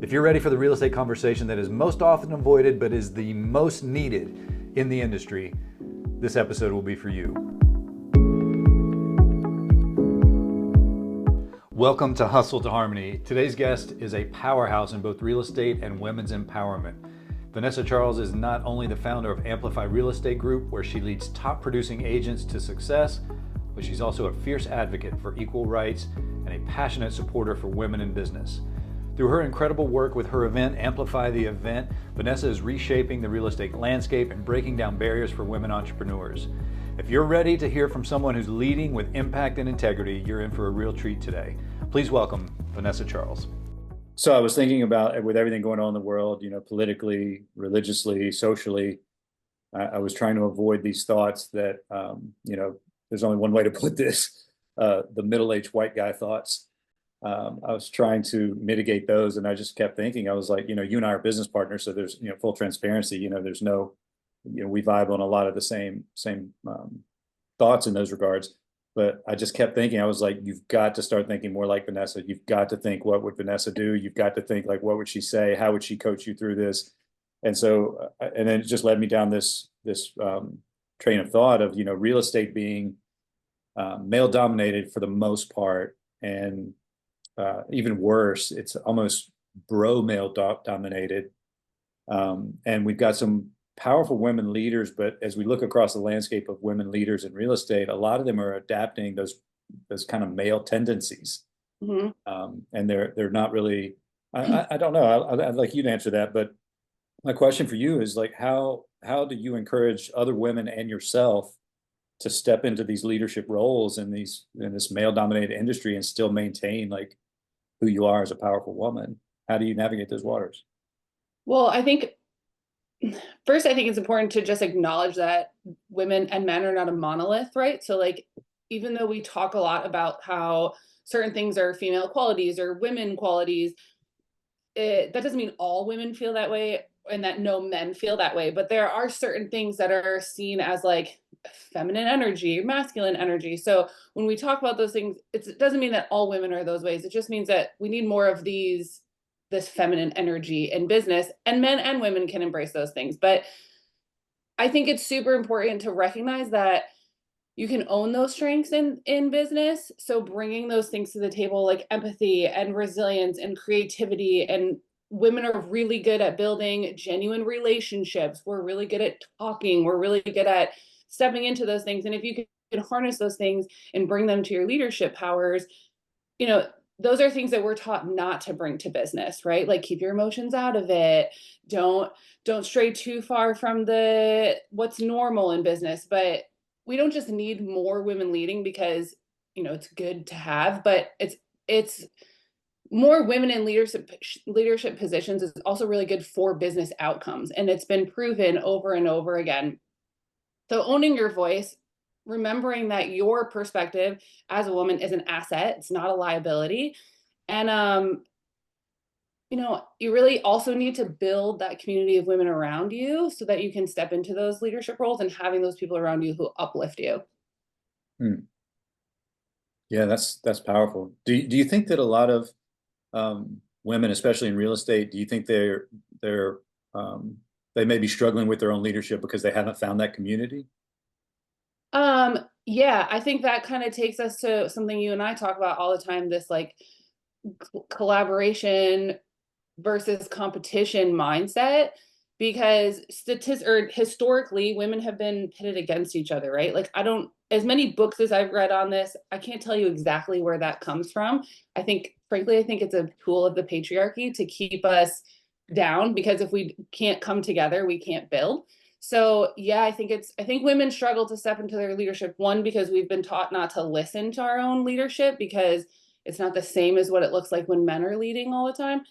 If you're ready for the real estate conversation that is most often avoided but is the most needed in the industry, this episode will be for you. Welcome to Hustle to Harmony. Today's guest is a powerhouse in both real estate and women's empowerment. Vanessa Charles is not only the founder of AMPLIFY Real Estate Group, where she leads top producing agents to success, but she's also a fierce advocate for equal rights and a passionate supporter for women in business. Through her incredible work with her event, Amplify the Event, Vanessa is reshaping the real estate landscape and breaking down barriers for women entrepreneurs. If you're ready to hear from someone who's leading with impact and integrity, you're in for a real treat today. Please welcome Vanessa Charles. So I was thinking about, with everything going on in the world, politically, religiously, socially, I was trying to avoid these thoughts that, there's only one way to put this, the middle-aged white guy thoughts. I was trying to mitigate those, and I just kept thinking, I was like, you and I are business partners, so there's, full transparency, there's no, we vibe on a lot of the same thoughts in those regards. But I just kept thinking, I was like, you've got to start thinking more like Vanessa. You've got to think, what would Vanessa do? You've got to think, like, what would she say? How would she coach you through this? And so, and then it just led me down this train of thought of, real estate being male dominated for the most part. And even worse, it's almost male dominated. And we've got some powerful women leaders, but as we look across the landscape of women leaders in real estate, a lot of them are adapting those kind of male tendencies. Mm-hmm. And they're not really, I don't know, I'd like you to answer that, but my question for you is, like, how do you encourage other women and yourself to step into these leadership roles in this male dominated industry and still maintain, like, who you are as a powerful woman? How do you navigate those waters? Well, I think it's important to just acknowledge that women and men are not a monolith, right? So, like, even though we talk a lot about how certain things are female qualities or women qualities, that doesn't mean all women feel that way and that no men feel that way. But there are certain things that are seen as, like, feminine energy, masculine energy. So when we talk about those things, it doesn't mean that all women are those ways. It just means that we need more of this feminine energy in business, and men and women can embrace those things. But I think it's super important to recognize that you can own those strengths in business. So bringing those things to the table, like empathy and resilience and creativity, and women are really good at building genuine relationships. We're really good at talking. We're really good at stepping into those things. And if you can harness those things and bring them to your leadership powers, those are things that we're taught not to bring to business, right? Like, keep your emotions out of it. Don't stray too far from what's normal in business. But we don't just need more women leading because, it's good to have, but it's more women in leadership positions is also really good for business outcomes. And it's been proven over and over again. So owning your voice, remembering that your perspective as a woman is an asset, it's not a liability. And, you really also need to build that community of women around you so that you can step into those leadership roles, and having those people around you who uplift you. Yeah, that's powerful. Do you think that a lot of women, especially in real estate, do you think they may be struggling with their own leadership because they haven't found that community? Yeah, I think that kind of takes us to something you and I talk about all the time, this, like, collaboration versus competition mindset, because historically women have been pitted against each other, right? Like, as many books as I've read on this, I can't tell you exactly where that comes from. Frankly, I think it's a tool of the patriarchy to keep us down, because if we can't come together, we can't build. So yeah, I think women struggle to step into their leadership, one, because we've been taught not to listen to our own leadership because it's not the same as what it looks like when men are leading all the time,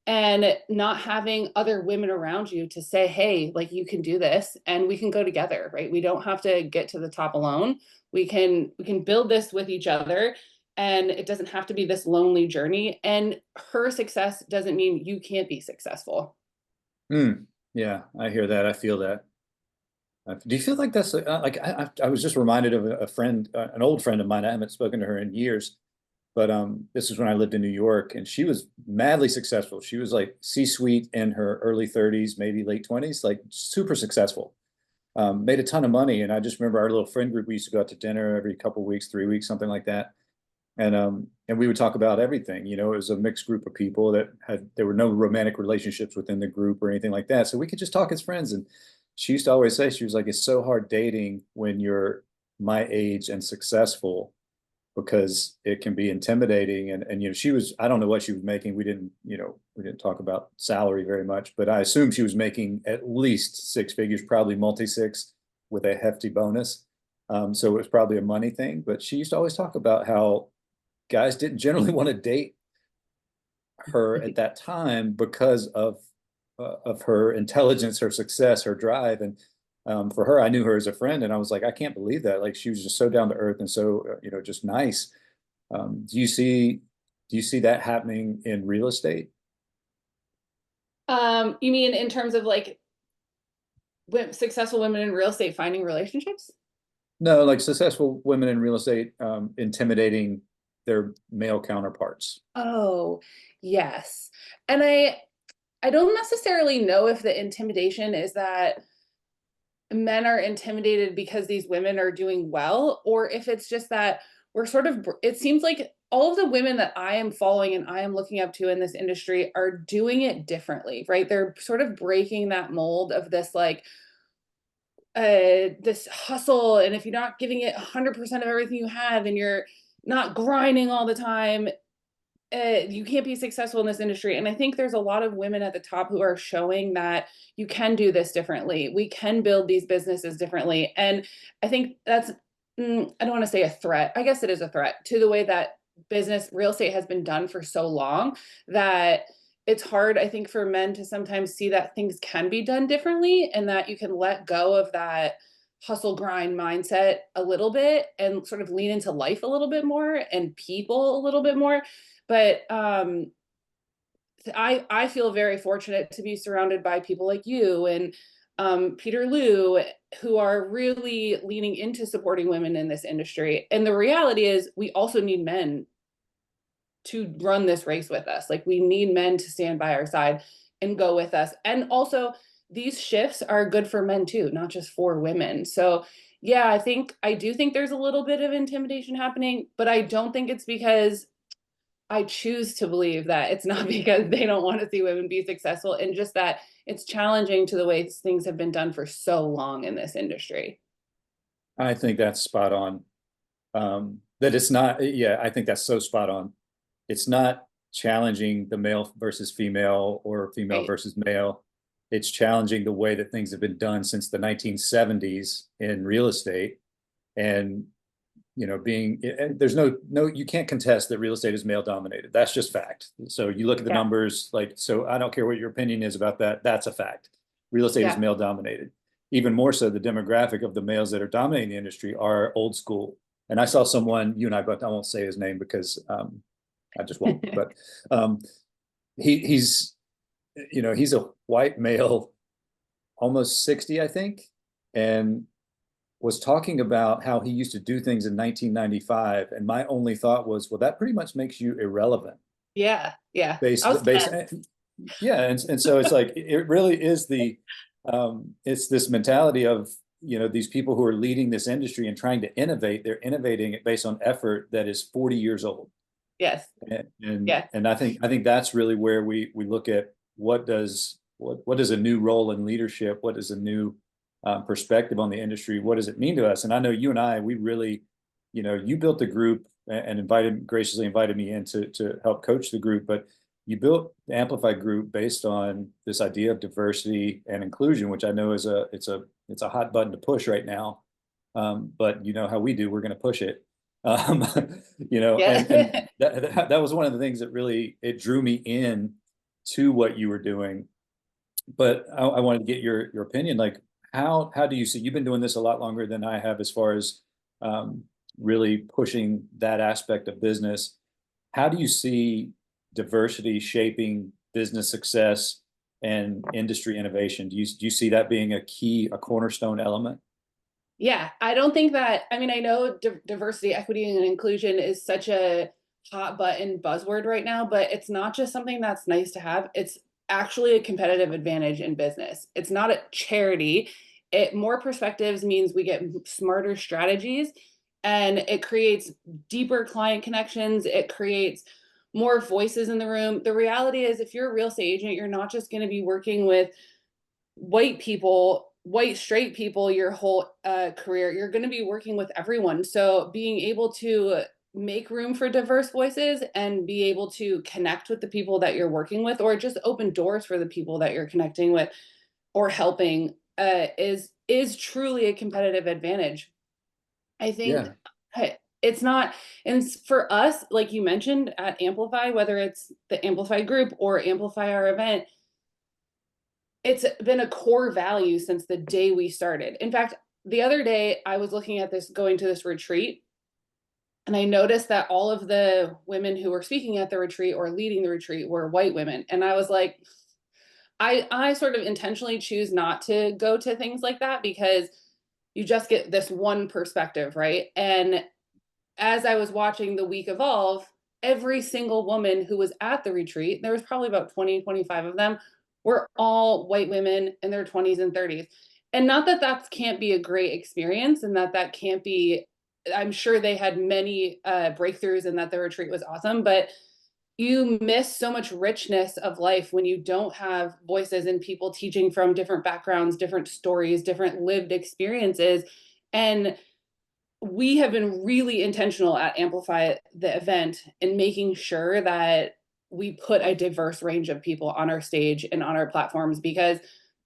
and not having other women around you to say, hey, like, you can do this and we can go together, right? We don't have to get to the top alone. We can build this with each other, and it doesn't have to be this lonely journey. And her success doesn't mean you can't be successful. Yeah, I hear that. I feel that. Do you feel like that's like, I was just reminded of a friend, an old friend of mine. I haven't spoken to her in years. But this is when I lived in New York, and she was madly successful. She was like C-suite in her early 30s, maybe late 20s, like super successful. Made a ton of money. And I just remember our little friend group, we used to go out to dinner every couple of weeks, 3 weeks, something like that. And we would talk about everything. You know, it was a mixed group of people that there were no romantic relationships within the group or anything like that. So we could just talk as friends. And she used to always say, she was like, it's so hard dating when you're my age and successful, because it can be intimidating. And you know, she was, I don't know what she was making. We didn't talk about salary very much, but I assume she was making at least six figures, probably multi-six with a hefty bonus. So it was probably a money thing, but she used to always talk about how guys didn't generally want to date her at that time because of her intelligence, her success, her drive. And for her, I knew her as a friend, and I was like, I can't believe that. Like, she was just so down to earth and so, just nice. Do you see that happening in real estate? You mean in terms of like successful women in real estate finding relationships? No, like successful women in real estate intimidating their male counterparts. Oh, yes. And I don't necessarily know if the intimidation is that men are intimidated because these women are doing well, or if it's just that we're sort of, it seems like all of the women that I am following and I am looking up to in this industry are doing it differently, right? They're sort of breaking that mold of this like this hustle, and if you're not giving it 100% of everything you have and you're not grinding all the time, you can't be successful in this industry. And I think there's a lot of women at the top who are showing that you can do this differently. We can build these businesses differently. And I think that's, I don't want to say a threat. I guess it is a threat to the way that business, real estate has been done for so long, that it's hard, I think, for men to sometimes see that things can be done differently and that you can let go of that hustle grind mindset a little bit and sort of lean into life a little bit more and people a little bit more. But I feel very fortunate to be surrounded by people like you and Peter Liu, who are really leaning into supporting women in this industry. And the reality is, we also need men to run this race with us. Like, we need men to stand by our side and go with us. And also, these shifts are good for men too, not just for women. So yeah, I do think there's a little bit of intimidation happening, but I don't think it's because, I choose to believe that it's not because they don't want to see women be successful, and just that it's challenging to the way things have been done for so long in this industry. I think that's spot on. That it's not, yeah, I think that's so spot on. It's not challenging the male versus female or female Right. versus male. It's challenging the way that things have been done since the 1970s in real estate. And there's no, you can't contest that real estate is male dominated. That's just fact. So you look at the Yeah. numbers, like, so I don't care what your opinion is about that. That's a fact. Real estate is Yeah. male dominated. Even more so, the demographic of the males that are dominating the industry are old school. And I saw someone, you and I, but I won't say his name because I just won't. But he's a white male, almost 60, I think, and was talking about how he used to do things in 1995. And my only thought was, well, that pretty much makes you irrelevant. Yeah. Yeah. Based, I was based, 10. yeah. And so it's like, it really is it's this mentality of, these people who are leading this industry and trying to innovate. They're innovating it based on effort that is 40 years old. Yes. Yeah. And I think that's really where we look at what does a new role in leadership, what is a new perspective on the industry, what does it mean to us? And I know you and I, we really, you built the group and graciously invited me in to help coach the group, but you built the Amplify group based on this idea of diversity and inclusion, which I know is it's a hot button to push right now. But you know how we do, we're going to push it. Yeah. And that was one of the things that really, it drew me in to what you were doing. But I wanted to get your opinion. Like, how do you see, you've been doing this a lot longer than I have as far as really pushing that aspect of business. How do you see diversity shaping business success and industry innovation? Do you see that being a cornerstone element? Yeah, I don't think that, I mean, I know diversity, equity, and inclusion is such a hot button buzzword right now, but it's not just something that's nice to have. It's actually a competitive advantage in business. It's not a charity. It more perspectives means we get smarter strategies, and it creates deeper client connections. It creates more voices in the room. The reality is, if you're a real estate agent, you're not just going to be working with white people, white straight people your whole career. You're going to be working with everyone. So being able to make room for diverse voices and be able to connect with the people that you're working with, or just open doors for the people that you're connecting with or helping, is truly a competitive advantage. I think it's not, and for us, like you mentioned at Amplify, whether it's the Amplify group or Amplify our event, it's been a core value since the day we started. In fact, the other day I was looking at this, going to this retreat, and I noticed that all of the women who were speaking at the retreat or leading the retreat were white women. And I was like, I sort of intentionally choose not to go to things like that, because you just get this one perspective, right? And as I was watching the week evolve, every single woman who was at the retreat, there was probably about 20, 25 of them, were all white women in their 20s and 30s. And not that that can't be a great experience, and that that can't be, I'm sure they had many breakthroughs and that the retreat was awesome, but you miss so much richness of life when you don't have voices and people teaching from different backgrounds, different stories, different lived experiences. And we have been really intentional at Amplify the event in making sure that we put a diverse range of people on our stage and on our platforms, because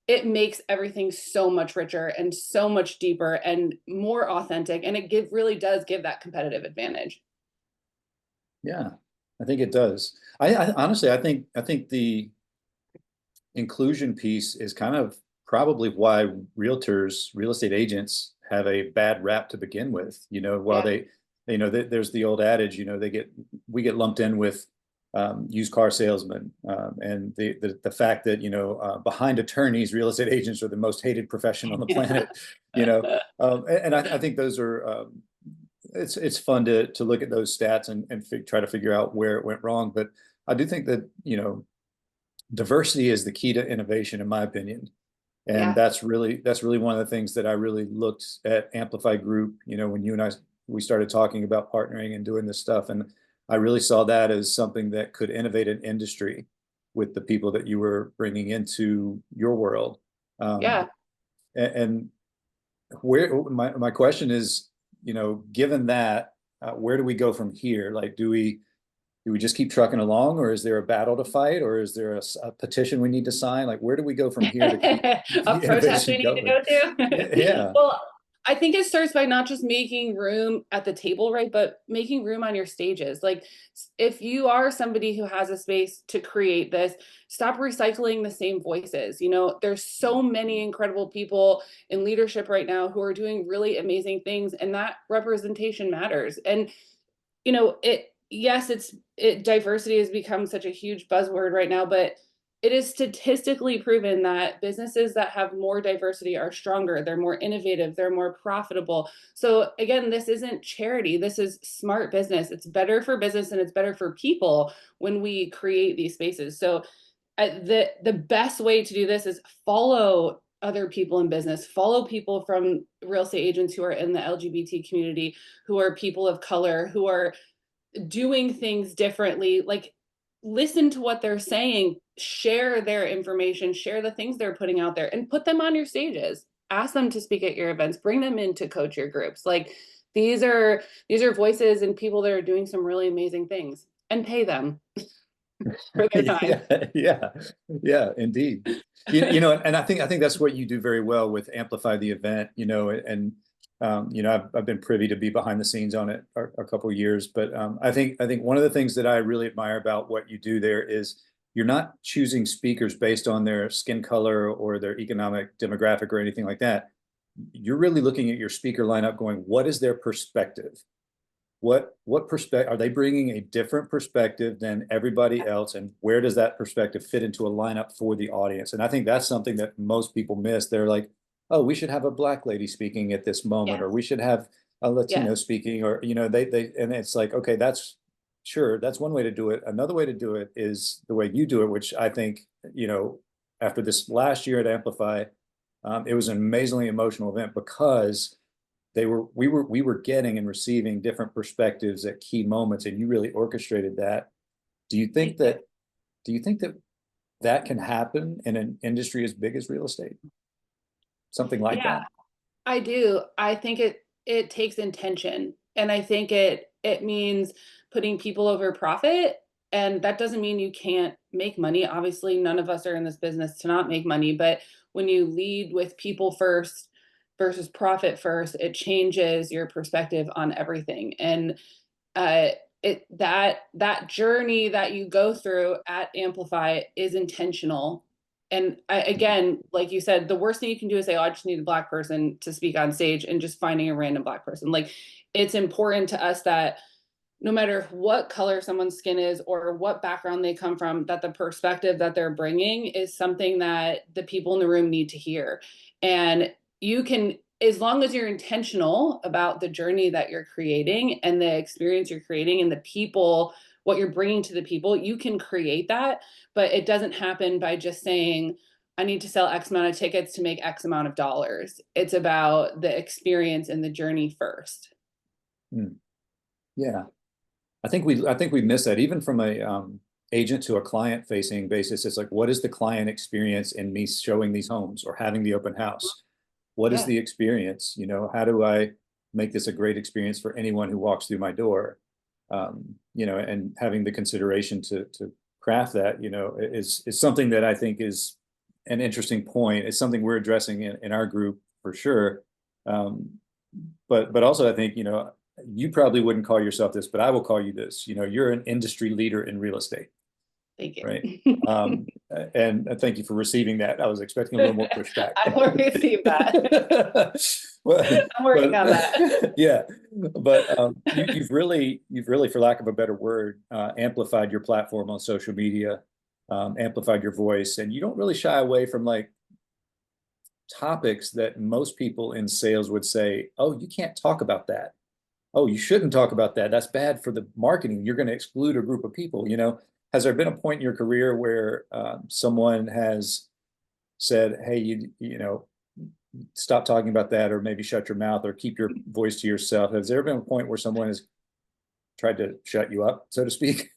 it makes everything so much richer and so much deeper and more authentic. And it really does give that competitive advantage. Yeah, I think it does. I honestly, I think the inclusion piece is kind of probably why realtors, real estate agents have a bad rap to begin with. While there's the old adage, we get lumped in with used car salesmen, and the fact that behind attorneys, real estate agents are the most hated profession on the planet. And I think those are it's fun to look at those stats and try to figure out where it went wrong. But I do think that diversity is the key to innovation, in my opinion. And that's really one of the things that I really looked at Amplify Group, when you and we started talking about partnering and doing this stuff. And I really saw that as something that could innovate an industry with the people that you were bringing into your world. And where my question is, given that, where do we go from here? Like, do we just keep trucking along, or is there a battle to fight, or is there a petition we need to sign? Like, where do we go from here to keep a protest we need to go to? Yeah. Well, I think it starts by not just making room at the table, right? But making room on your stages. Like, if you are somebody who has a space to create this, stop recycling the same voices. There's so many incredible people in leadership right now who are doing really amazing things, and that representation matters. And, diversity has become such a huge buzzword right now, but it is statistically proven that businesses that have more diversity are stronger, they're more innovative, they're more profitable. So again, this isn't charity, this is smart business. It's better for business and it's better for people when we create these spaces. So the best way to do this is follow other people in business, follow people from real estate agents who are in the LGBT community, who are people of color, who are doing things differently. Like, listen to what they're saying, share their information, share the things they're putting out there, and put them on your stages. Ask them to speak at your events, bring them in to coach your groups. Like, these are voices and people that are doing some really amazing things, and pay them for their time. Yeah, indeed. And I think that's what you do very well with Amplify the event, and I've been privy to be behind the scenes on it a couple of years, but I think one of the things that I really admire about what you do there is you're not choosing speakers based on their skin color or their economic demographic or anything like that. You're really looking at your speaker lineup going, what is their perspective? What perspective are they bringing? A different perspective than everybody else, and where does that perspective fit into a lineup for the audience? And I think that's something that most people miss. They're like, oh, we should have a Black lady speaking at this moment, or we should have a Latino speaking, or they and it's like, okay, that's Sure, that's one way to do it. Another way to do it is the way you do it, which I think, you know, after this last year at Amplify, it was an amazingly emotional event because we were getting and receiving different perspectives at key moments, and you really orchestrated that. Do you think that do you think that that can happen in an industry as big as real estate? Something like Yeah, that? I do. I think it takes intention, and I think it means putting people over profit, and that doesn't mean you can't make money. Obviously, none of us are in this business to not make money, but when you lead with people first versus profit first, it changes your perspective on everything. And uh that journey that you go through at Amplify is intentional. And again, like you said, the worst thing you can do is say, oh, I just need a Black person to speak on stage, and just finding a random Black person. Like, it's important to us that no matter what color someone's skin is or what background they come from, that the perspective that they're bringing is something that the people in the room need to hear. And you can, as long as you're intentional about the journey that you're creating and the experience you're creating and the people, what you're bringing to the people, you can create that. But it doesn't happen by just saying, I need to sell X amount of tickets to make X amount of dollars. It's about the experience and the journey first. Hmm. Yeah. I think we miss that even from a agent to a client facing basis. It's like, what is the client experience in me showing these homes or having the open house? What is Yeah. the experience? You know, how do I make this a great experience for anyone who walks through my door? You know, and having the consideration to craft that, you know, is something that I think is an interesting point. It's something we're addressing in our group for sure. But also I think, you know, you probably wouldn't call yourself this, but I will call you this. You know, you're an industry leader in real estate, Thank you. right? And thank you for receiving that. I was expecting a little more pushback. I will receive that. Well, I'm working on that. Yeah, but you've really, for lack of a better word, amplified your platform on social media, amplified your voice, and you don't really shy away from like topics that most people in sales would say, "Oh, you can't talk about that. Oh, you shouldn't talk about that. That's bad for the marketing. You're going to exclude a group of people." You know, has there been a point in your career where someone has said, "Hey, you know, stop talking about that, or maybe shut your mouth, or keep your voice to yourself"? Has there been a point where someone has tried to shut you up, so to speak?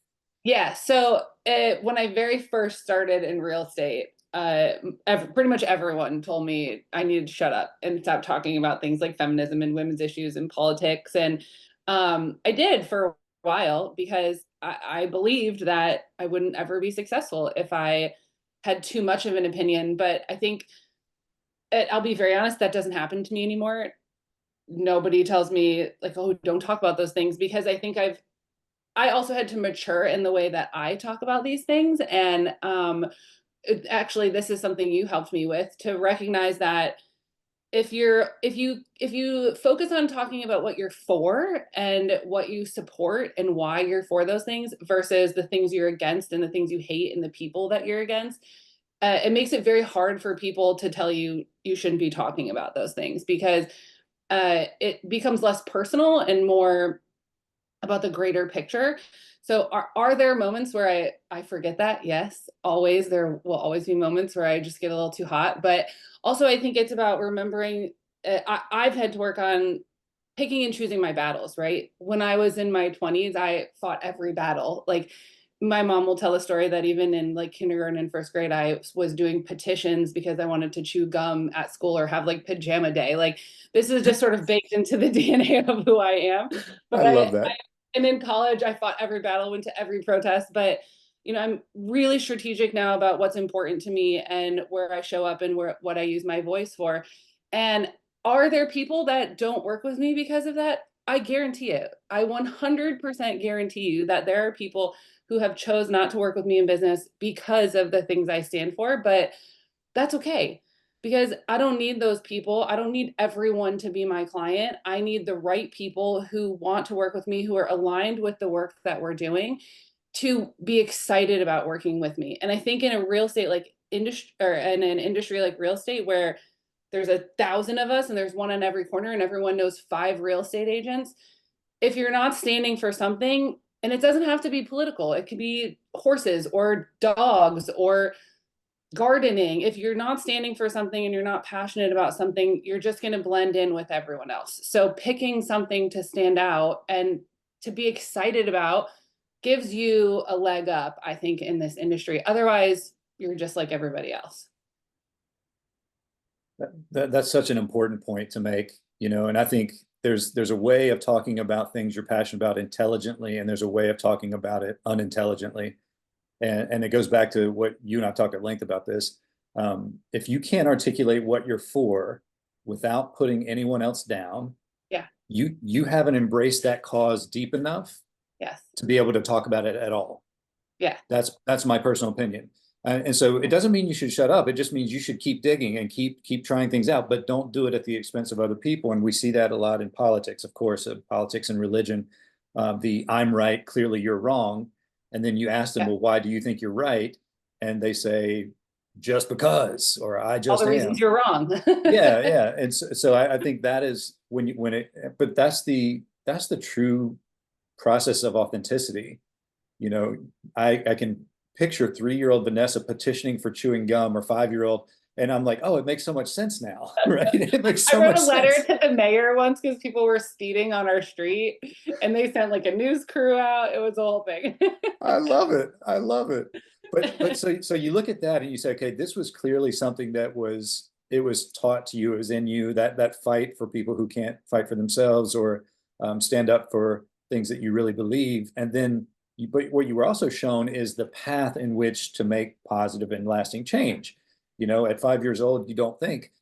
Yeah. So when I very first started in real estate, pretty much everyone told me I needed to shut up and stop talking about things like feminism and women's issues and politics. And I did for a while because I believed that I wouldn't ever be successful if I had too much of an opinion. But I think, I'll be very honest, that doesn't happen to me anymore. Nobody tells me like, oh, don't talk about those things, because I think I also had to mature in the way that I talk about these things. And actually, this is something you helped me with, to recognize that if you focus on talking about what you're for and what you support and why you're for those things versus the things you're against and the things you hate and the people that you're against, it makes it very hard for people to tell you you shouldn't be talking about those things, because it becomes less personal and more about the greater picture. So are there moments where I forget that? Yes, always. There will always be moments where I just get a little too hot. But also I think it's about remembering, I've had to work on picking and choosing my battles, right? When I was in my 20s, I fought every battle. Like, my mom will tell a story that even in like kindergarten and first grade, I was doing petitions because I wanted to chew gum at school or have like pajama day. Like, this is just sort of baked into the DNA of who I am. I But love that. and in college, I fought every battle, went to every protest. But you know, I'm really strategic now about what's important to me and where I show up and what I use my voice for. And are there people that don't work with me because of that? I guarantee it. I 100% guarantee you that there are people who have chose not to work with me in business because of the things I stand for, but that's okay, because I don't need those people. I don't need everyone to be my client. I need the right people who want to work with me, who are aligned with the work that we're doing, to be excited about working with me. And I think in a real estate like industry, or in an industry like real estate, where there's 1,000 of us and there's one on every corner and everyone knows 5 real estate agents, if you're not standing for something, And it doesn't have to be political. It could be horses or dogs or gardening. If you're not standing for something and you're not passionate about something, you're just going to blend in with everyone else. So picking something to stand out and to be excited about gives you a leg up, I think, in this industry. Otherwise, you're just like everybody else. That's such an important point to make, and I think there's a way of talking about things you're passionate about intelligently, and there's a way of talking about it unintelligently. And it goes back to what you and I talked at length about this. If you can't articulate what you're for without putting anyone else down, yeah, you haven't embraced that cause deep enough, yes, to be able to talk about it at all. yeah. That's my personal opinion. And so it doesn't mean you should shut up. It just means you should keep digging and keep trying things out, but don't do it at the expense of other people. And we see that a lot in politics, of course, politics and religion. The I'm right, clearly you're wrong. And then you ask them, well, why do you think you're right? And they say, just because, or I just all the am. reasons you're wrong. Yeah. And so I think that is but that's the true process of authenticity. I can picture 3-year-old Vanessa petitioning for chewing gum, or 5-year-old, and I'm like, oh, it makes so much sense now, right? It makes so much sense. I wrote a letter to the mayor once because people were speeding on our street, and they sent like a news crew out. It was a whole thing. I love it. But so you look at that and you say, okay, this was clearly something that was taught to you, it was in you, that fight for people who can't fight for themselves, or stand up for things that you really believe. And then but what you were also shown is the path in which to make positive and lasting change. At 5 years old, you don't think,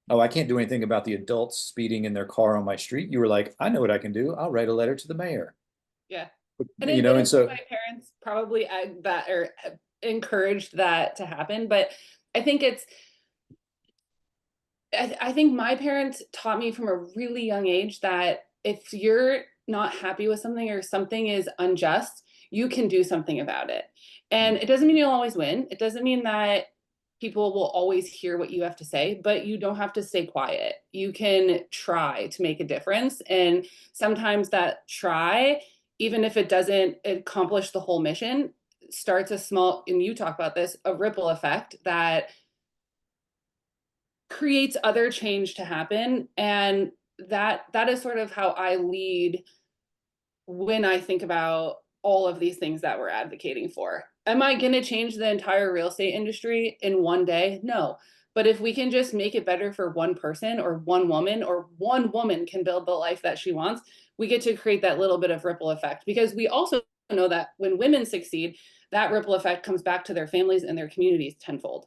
oh, I can't do anything about the adults speeding in their car on my street. You were like, I know what I can do. I'll write a letter to the mayor. Yeah. And so my parents probably that or encouraged that to happen. But I think I think my parents taught me from a really young age that if you're not happy with something or something is unjust, you can do something about it. And it doesn't mean you'll always win. It doesn't mean that people will always hear what you have to say, but you don't have to stay quiet. You can try to make a difference. And sometimes that try, even if it doesn't accomplish the whole mission, starts a small, and you talk about this, a ripple effect that creates other change to happen. And that is sort of how I lead when I think about all of these things that we're advocating for. Am I going to change the entire real estate industry in one day? No. But if we can just make it better for one person or one woman can build the life that she wants, we get to create that little bit of ripple effect. Because we also know that when women succeed, that ripple effect comes back to their families and their communities tenfold.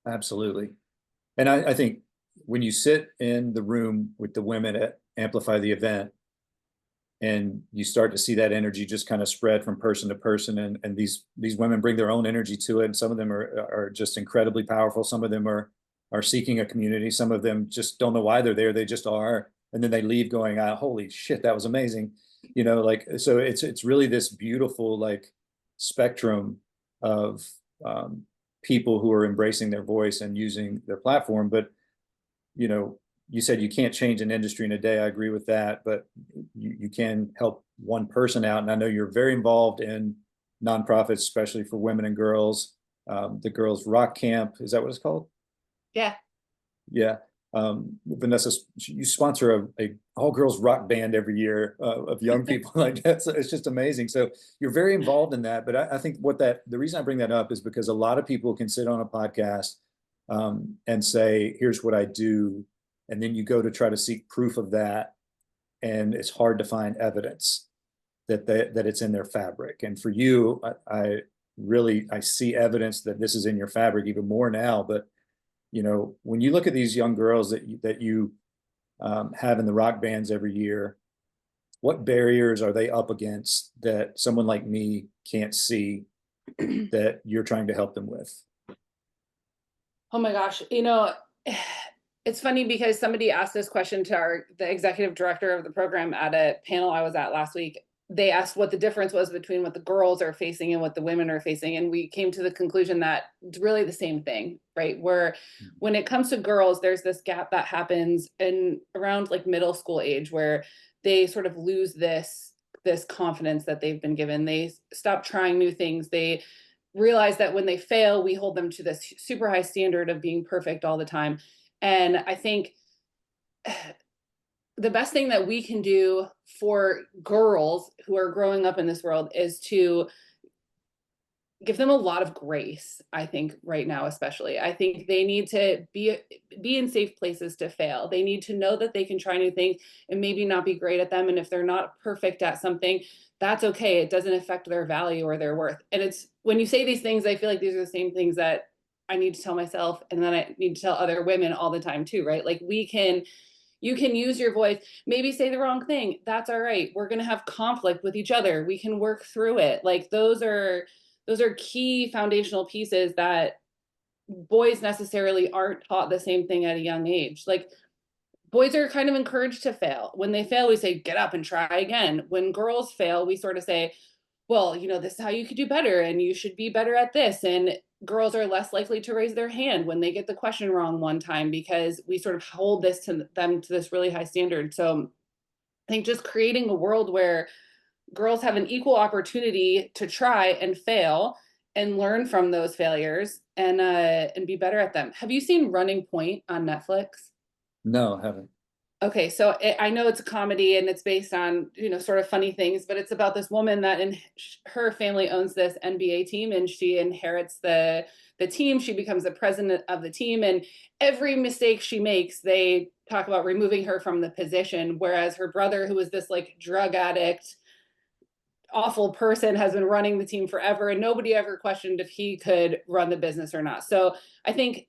Absolutely. And I think when you sit in the room with the women at Amplify the event, and you start to see that energy just kind of spread from person to person, and these women bring their own energy to it, and some of them are just incredibly powerful. Some of them are seeking a community. Some of them just don't know why they're there. They just are, and then they leave going, holy shit, that was amazing. So it's really this beautiful spectrum of people who are embracing their voice and using their platform. But you said you can't change an industry in a day. I agree with that, but you can help one person out. And I know you're very involved in nonprofits, especially for women and girls. The Girls Rock Camp, is that what it's called? Yeah. Yeah. Vanessa, you sponsor a all girls rock band every year of young people like that. So it's just amazing. So you're very involved in that. But I think the reason I bring that up is because a lot of people can sit on a podcast and say, here's what I do. And then you go to try to seek proof of that, and it's hard to find evidence that it's in their fabric. And for you, I see evidence that this is in your fabric even more now. But when you look at these young girls that you have in the rock bands every year, what barriers are they up against that someone like me can't see that you're trying to help them with? Oh my gosh, it's funny because somebody asked this question to the executive director of the program at a panel I was at last week. They asked what the difference was between what the girls are facing and what the women are facing. And we came to the conclusion that it's really the same thing, right? Where when it comes to girls, there's this gap that happens in around middle school age where they sort of lose this this confidence that they've been given. They stop trying new things. They realize that when they fail, we hold them to this super high standard of being perfect all the time. And I think the best thing that we can do for girls who are growing up in this world is to give them a lot of grace. I think right now, especially, I think they need to be in safe places to fail. They need to know that they can try new things and maybe not be great at them. And if they're not perfect at something, that's okay. It doesn't affect their value or their worth. And it's when you say these things, I feel like these are the same things that I need to tell myself, and then I need to tell other women all the time too, right? Like you can use your voice, maybe say the wrong thing. That's all right. We're going to have conflict with each other. We can work through it. Like those are key foundational pieces that boys necessarily aren't taught the same thing at a young age. Like boys are kind of encouraged to fail. When they fail, we say, get up and try again. When girls fail, we sort of say, well, this is how you could do better and you should be better at this. And girls are less likely to raise their hand when they get the question wrong one time, because we sort of hold this to them to this really high standard. So I think just creating a world where girls have an equal opportunity to try and fail and learn from those failures and be better at them. Have you seen Running Point on Netflix? No, I haven't. Okay, so I know it's a comedy and it's based on, sort of funny things, but it's about this woman that her family owns this NBA team, and she inherits the team. She becomes the president of the team, and every mistake she makes, they talk about removing her from the position, whereas her brother, who was this like drug addict, awful person, has been running the team forever, and nobody ever questioned if he could run the business or not. So I think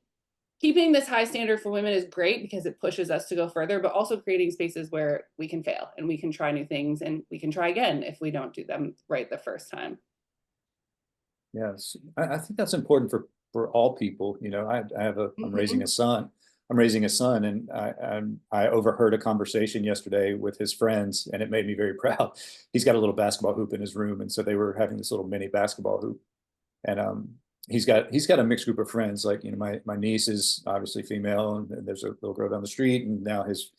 keeping this high standard for women is great because it pushes us to go further, but also creating spaces where we can fail and we can try new things and we can try again if we don't do them right the first time. Yes, I think that's important for all people. I'm raising a son. I'm raising a son, and I overheard a conversation yesterday with his friends, and it made me very proud. He's got a little basketball hoop in his room, and so they were having this little mini basketball hoop, and he's got a mixed group of friends. Like, my niece is obviously female, and there's a little girl down the street, and now his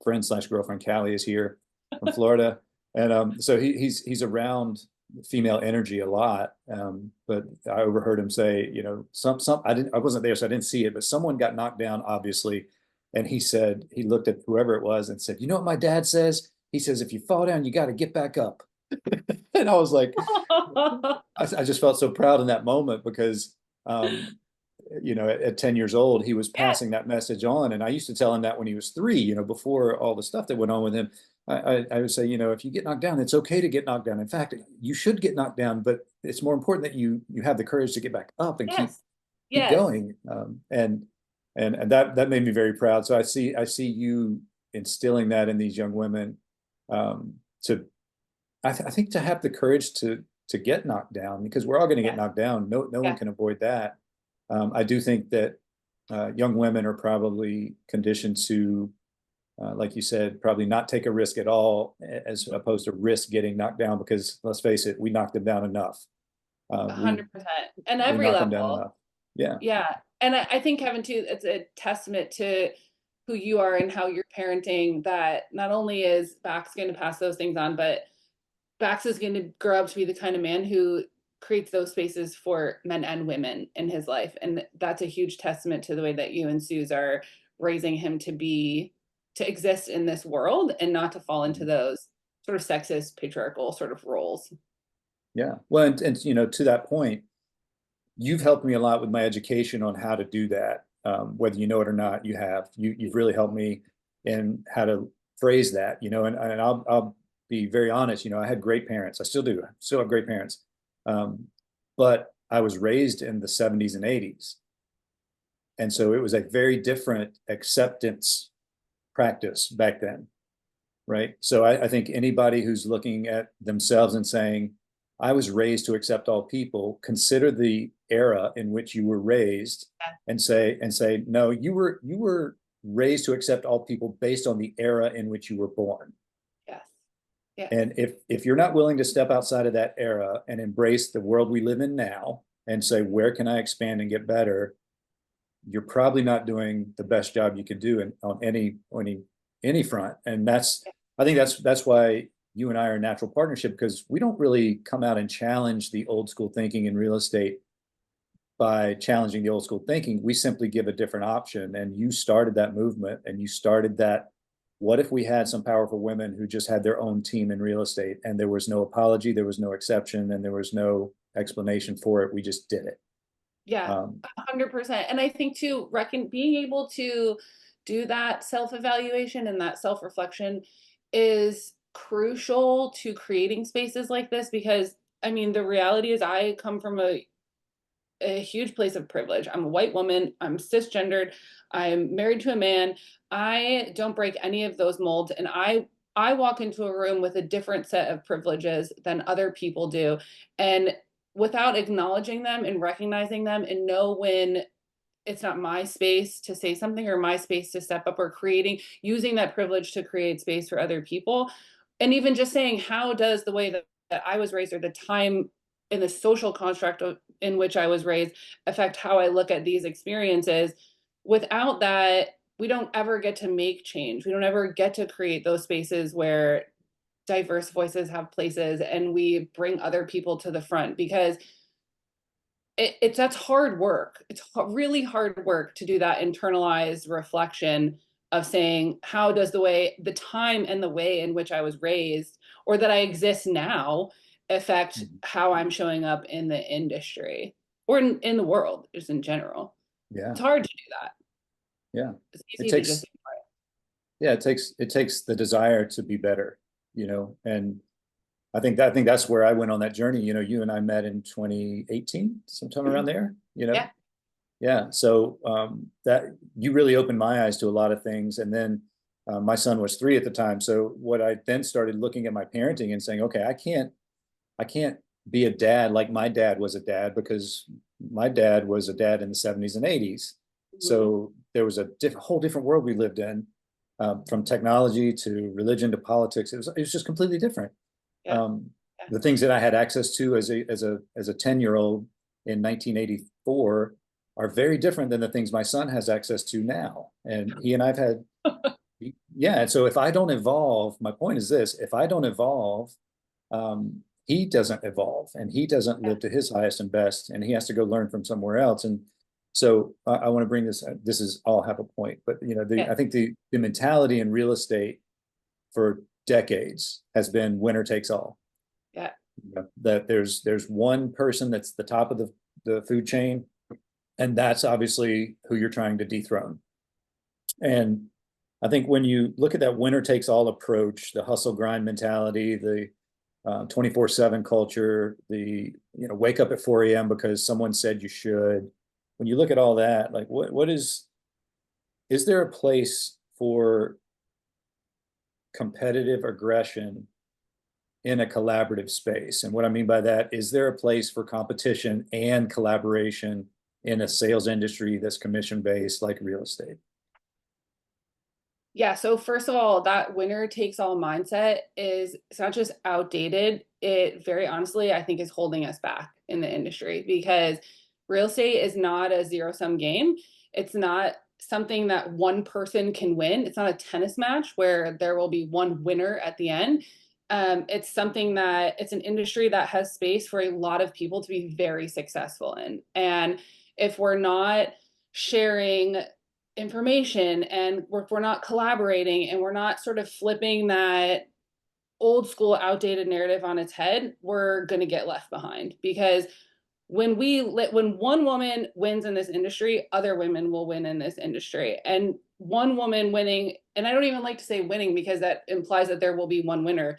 friend / girlfriend Callie is here from Florida, and so he's around female energy a lot. But I overheard him say, I wasn't there, so I didn't see it, but someone got knocked down, obviously. And he said, he looked at whoever it was and said, you know what my dad says? He says, if you fall down, you got to get back up. And I was like, I just felt so proud in that moment because, at 10 years old, he was passing that message on. And I used to tell him that when he was 3, before all the stuff that went on with him. I would say, if you get knocked down, it's okay to get knocked down. In fact, you should get knocked down, but it's more important that you have the courage to get back up and keep going. And that made me very proud. So I see you instilling that in these young women, I think to have the courage to get knocked down, because we're all going to get knocked down. No one can avoid that. I do think that young women are probably conditioned to, like you said, probably not take a risk at all, as opposed to risk getting knocked down, because let's face it, we knocked them down enough. 100%. And every level. Yeah. Yeah. And I think, Kevin, too, it's a testament to who you are and how you're parenting, that not only is Bax going to pass those things on, but Bax is going to grow up to be the kind of man who creates those spaces for men and women in his life. And that's a huge testament to the way that you and Suze are raising him to exist in this world and not to fall into those sort of sexist, patriarchal sort of roles. Yeah. Well, and to that point, you've helped me a lot with my education on how to do that. Whether you know it or not, you've really helped me in how to phrase that, and I'll be very honest, I had great parents. I still do. I still have great parents. But I was raised in the 70s and 80s. And so it was a very different acceptance practice back then, right? So I think anybody who's looking at themselves and saying, I was raised to accept all people, consider the era in which you were raised and say, no, you were raised to accept all people based on the era in which you were born. Yes. And if you're not willing to step outside of that era and embrace the world we live in now and say, where can I expand and get better? You're probably not doing the best job you can do on any front. And I think that's why you and I are a natural partnership because we don't really come out and challenge the old school thinking in real estate by challenging the old school thinking. We simply give a different option. And you started that movement, and you started that. What if we had some powerful women who just had their own team in real estate, and there was no apology, there was no exception, and there was no explanation for it? We just did it. Yeah, 100%. And I think too, being able to do that self-evaluation and that self-reflection is crucial to creating spaces like this, because I mean, the reality is I come from a huge place of privilege. I'm a white woman, I'm cisgendered, I'm married to a man. I don't break any of those molds, and I walk into a room with a different set of privileges than other people do. And without acknowledging them and recognizing them, and know when it's not my space to say something or my space to step up, or using that privilege to create space for other people. And even just saying, how does the way that I was raised, or the time in the social construct in which I was raised, affect how I look at these experiences? Without that, we don't ever get to make change. We don't ever get to create those spaces where diverse voices have places, and we bring other people to the front, because that's hard work. It's really hard work to do that internalized reflection of saying, how does the time and the way in which I was raised, or that I exist now, affect how I'm showing up in the industry, or in the world just in general. Yeah. It's hard to do that. Yeah. It's easy to just ignore it. Yeah, it takes the desire to be better, and I think that's where I went on that journey. You and I met in 2018, sometime around there, Yeah. Yeah. So that you really opened my eyes to a lot of things. And then my son was 3 at the time. So what I then started looking at my parenting and saying, okay, I can't be a dad like my dad was a dad, because my dad was a dad in the 70s and 80s. So there was a whole different world we lived in, from technology to religion to politics. It was just completely different. Yeah. The things that I had access to as a 10-year-old in 1984 are very different than the things my son has access to now. And he and I've had, yeah. And so if I don't evolve, my point is this: if I don't evolve, he doesn't evolve, and he doesn't live to his highest and best, and he has to go learn from somewhere else. And so I want to bring this. This is all have a point, but I think the mentality in real estate for decades has been winner takes all. Yeah. That there's one person that's the top of the food chain, and that's obviously who you're trying to dethrone. And I think when you look at that winner takes all approach, the hustle grind mentality, the 24/7 culture, the wake up at 4 a.m. because someone said you should. When you look at all that, like what is there a place for competitive aggression in a collaborative space? And what I mean by that, is there a place for competition and collaboration in a sales industry that's commission based like real estate? Yeah, so first of all, that winner takes all mindset it's not just outdated, it very honestly, I think, is holding us back in the industry, because real estate is not a zero-sum game. It's not something that one person can win. It's not a tennis match where there will be one winner at the end. It's an industry that has space for a lot of people to be very successful in. And if we're not sharing information, and if we're not collaborating, and we're not sort of flipping that old school outdated narrative on its head, we're going to get left behind. Because when one woman wins in this industry, other women will win in this industry. And one woman winning, and I don't even like to say winning because that implies that there will be one winner.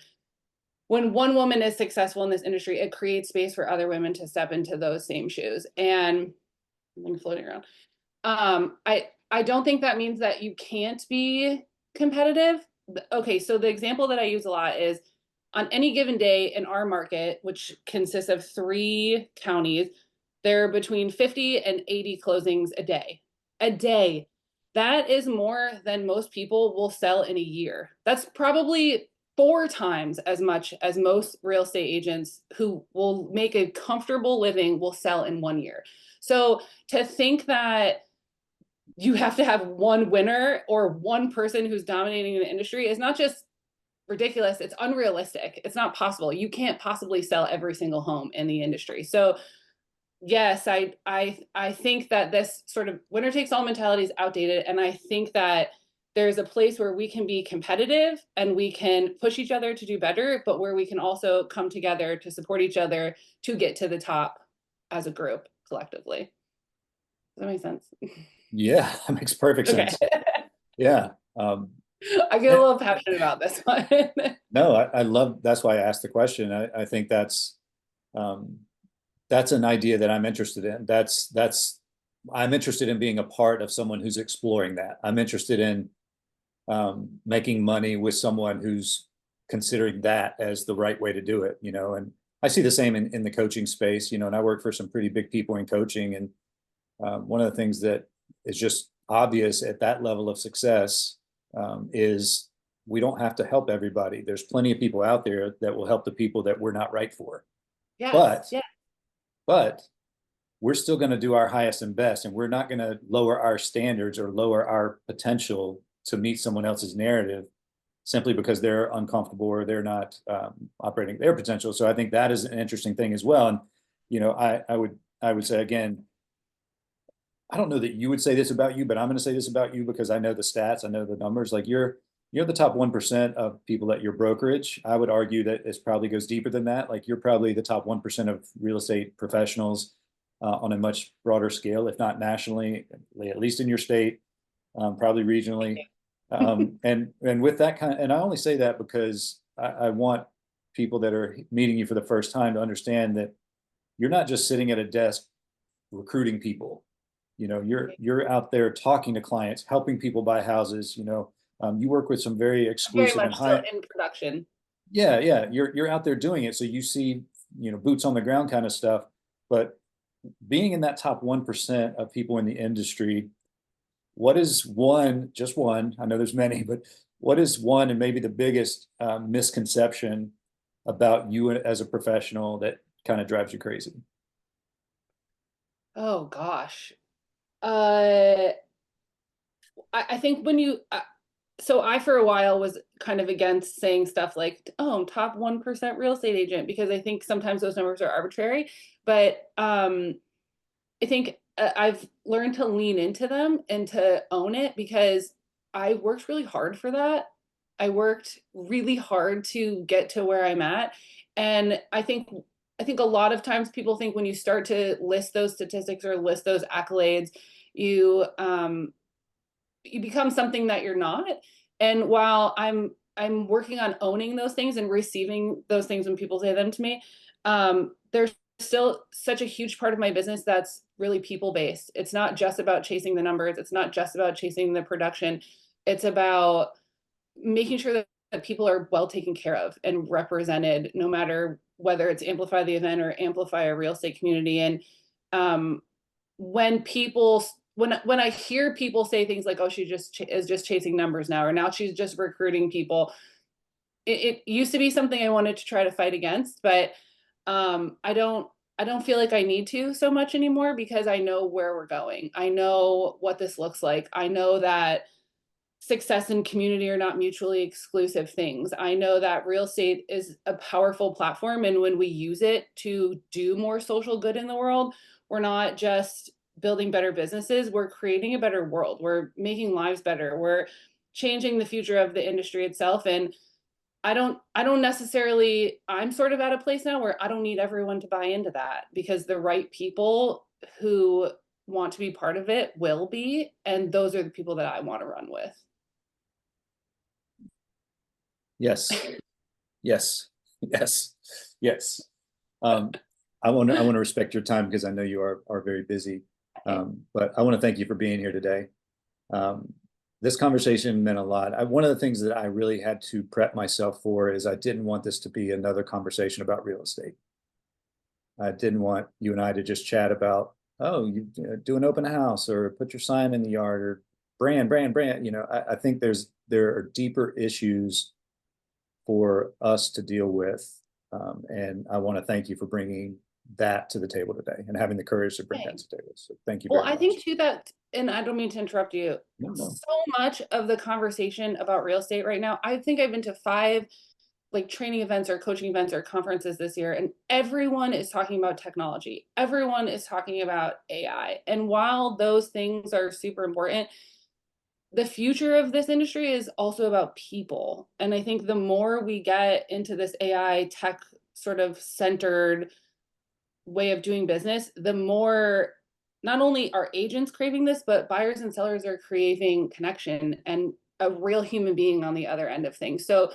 When one woman is successful in this industry, it creates space for other women to step into those same shoes. And I'm floating around. I don't think that means that you can't be competitive. Okay, so the example that I use a lot is, on any given day in our market, which consists of 3 counties, there are between 50 and 80 closings a day. A day. That is more than most people will sell in a year. That's probably 4 times as much as most real estate agents who will make a comfortable living will sell in 1 year. So to think that you have to have one winner or one person who's dominating the industry is not just ridiculous. It's unrealistic. It's not possible. You can't possibly sell every single home in the industry. So yes, I think that this sort of winner takes all mentality is outdated. And I think that there's a place where we can be competitive and we can push each other to do better, but where we can also come together to support each other to get to the top as a group collectively. Does that make sense? Yeah, that makes perfect Okay. sense. Yeah. I get a little passionate about this one. No, I love, that's why I asked the question. I think that's an idea that I'm interested in. I'm interested in being a part of someone who's exploring that. I'm interested in making money with someone who's considering that as the right way to do it, you know. And I see the same in the coaching space, you know, and I work for some pretty big people in coaching. And one of the things that is just obvious at that level of success is we don't have to help everybody. There's plenty of people out there that will help the people that we're not right for. Yes, But we're still going to do our highest and best, and we're not going to lower our standards or lower our potential to meet someone else's narrative simply because they're uncomfortable or they're not operating their potential. So I think that is an interesting thing as well. And, you know, I would say, again, I don't know that you would say this about you, but I'm going to say this about you because I know the stats, I know the numbers. Like you're the top 1% of people at your brokerage. I would argue that it probably goes deeper than that. Like you're probably the top 1% of real estate professionals on a much broader scale, if not nationally, at least in your state, probably regionally. And with that kind of, and I only say that because I want people that are meeting you for the first time to understand that you're not just sitting at a desk recruiting people. You know, you're out there talking to clients, helping people buy houses. You know, you work with some very exclusive very and much high. so in production. Yeah, yeah, you're out there doing it, so you see, you know, boots on the ground kind of stuff. But being in that top 1% of people in the industry, what is just one? I know there's many, but what is one and maybe the biggest misconception about you as a professional that kind of drives you crazy? Oh gosh. I think when you, so I for a while was kind of against saying stuff like, oh, I'm top 1% real estate agent, because I think sometimes those numbers are arbitrary. But I think I've learned to lean into them and to own it, because I worked really hard for that. I worked really hard to get to where I'm at. And I think a lot of times people think when you start to list those statistics or list those accolades, you you become something that you're not. And while I'm working on owning those things and receiving those things when people say them to me, there's still such a huge part of my business that's really people based. It's not just about chasing the numbers. It's not just about chasing the production. It's about making sure that people are well taken care of and represented, no matter whether it's Amplify the event or Amplify a real estate community. And when people, when I hear people say things like, oh, she just is just chasing numbers now, or now she's just recruiting people, it used to be something I wanted to try to fight against, but I don't feel like I need to so much anymore, because I know where we're going. I know what this looks like. I know that success and community are not mutually exclusive things. I know that real estate is a powerful platform, and when we use it to do more social good in the world, we're not just building better businesses, we're creating a better world. We're making lives better. We're changing the future of the industry itself. And I don't necessarily, I'm sort of at a place now where I don't need everyone to buy into that, because the right people who want to be part of it will be, and those are the people that I want to run with. Yes, yes, yes, yes. I want to respect your time because I know you are very busy. But I want to thank you for being here today. This conversation meant a lot. One of the things that I really had to prep myself for is I didn't want this to be another conversation about real estate. I didn't want you and I to just chat about, oh, you do an open house or put your sign in the yard or brand. You know, I think there are deeper issues for us to deal with. And I want to thank you for bringing that to the table today and having the courage to bring that to the table. So thank you very much. Well, I think too that and I don't mean to interrupt you. No, no. So much of the conversation about real estate right now, I think I've been to 5 like training events or coaching events or conferences this year, and everyone is talking about technology. Everyone is talking about AI. And while those things are super important, the future of this industry is also about people. And I think the more we get into this AI tech sort of centered way of doing business, the more not only are agents craving this, but buyers and sellers are craving connection and a real human being on the other end of things. So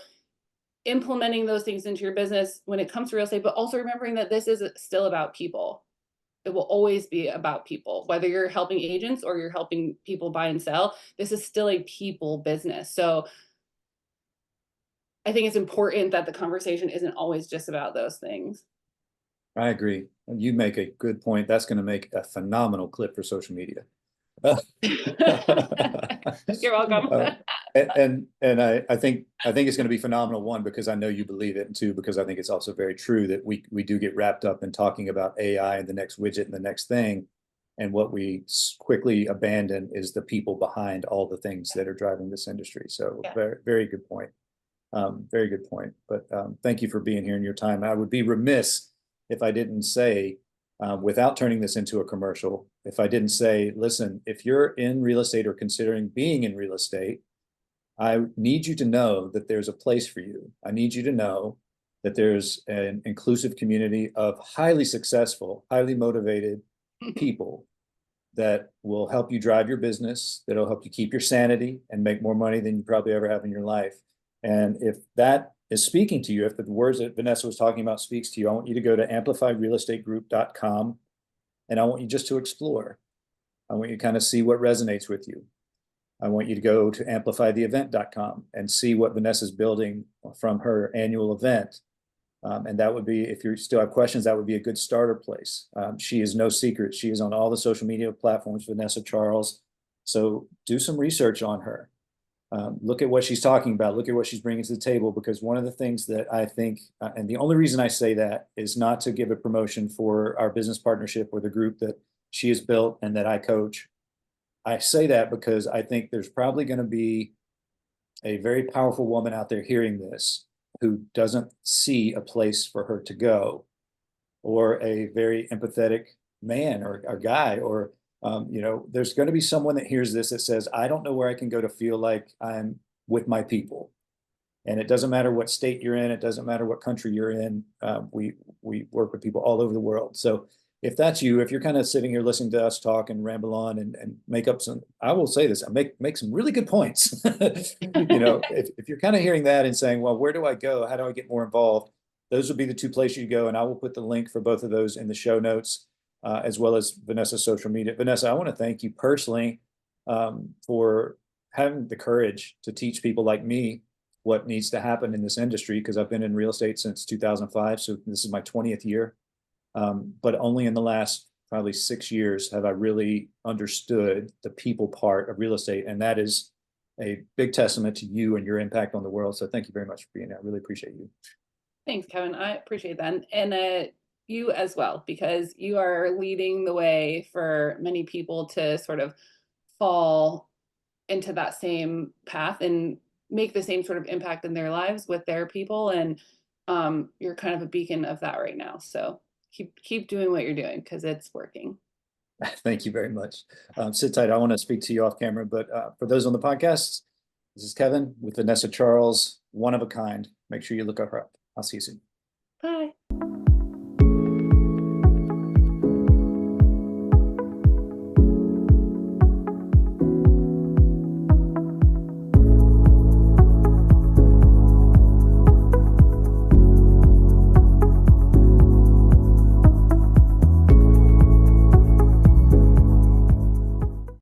implementing those things into your business when it comes to real estate, but also remembering that this is still about people. It will always be about people, whether you're helping agents or you're helping people buy and sell. This is still a people business. So I think it's important that the conversation isn't always just about those things. I agree. You make a good point. That's going to make a phenomenal clip for social media. You're welcome. I think it's going to be phenomenal, one, because I know you believe it, and two, because I think it's also very true that we do get wrapped up in talking about AI and the next widget and the next thing, and what we quickly abandon is the people behind all the things that are driving this industry. So Yeah. very good point. Very good point. But thank you for being here in your time. I would be remiss if I didn't say, without turning this into a commercial, if I didn't say, listen, if you're in real estate or considering being in real estate, I need you to know that there's a place for you. I need you to know that there's an inclusive community of highly successful, highly motivated people that will help you drive your business, that'll help you keep your sanity and make more money than you probably ever have in your life. And if that is speaking to you, if the words that Vanessa was talking about speaks to you, I want you to go to amplifyrealestategroup.com, and I want you just to explore. I want you to kind of see what resonates with you. I want you to go to amplifytheevent.com and see what Vanessa's building from her annual event. And that would be, if you still have questions, that would be a good starter place. She is no secret. She is on all the social media platforms, Vanessa Charles. So do some research on her. Look at what she's talking about. Look at what she's bringing to the table, because one of the things that I think, and the only reason I say that is not to give a promotion for our business partnership or the group that she has built and that I coach. I say that because I think there's probably going to be a very powerful woman out there hearing this who doesn't see a place for her to go, or a very empathetic man or a guy, or there's going to be someone that hears this that says, I don't know where I can go to feel like I'm with my people. And it doesn't matter what state you're in. It doesn't matter what country you're in. We work with people all over the world. So if that's you, if you're kind of sitting here listening to us talk and ramble on and make up some, I will say this, make some really good points. If you're kind of hearing that and saying, well, where do I go? How do I get more involved? Those would be the 2 places you go. And I will put the link for both of those in the show notes, as well as Vanessa's social media. Vanessa, I want to thank you personally for having the courage to teach people like me what needs to happen in this industry, because I've been in real estate since 2005. So this is my 20th year. But only in the last probably 6 years have I really understood the people part of real estate. And that is a big testament to you and your impact on the world. So thank you very much for being here. I really appreciate you. Thanks, Kevin. I appreciate that. And you as well, because you are leading the way for many people to sort of fall into that same path and make the same sort of impact in their lives with their people. And you're kind of a beacon of that right now. So keep doing what you're doing, because it's working. Thank you very much. Sit tight. I want to speak to you off camera, but for those on the podcast, this is Kevin with Vanessa Charles, one of a kind. Make sure you look her up. I'll see you soon.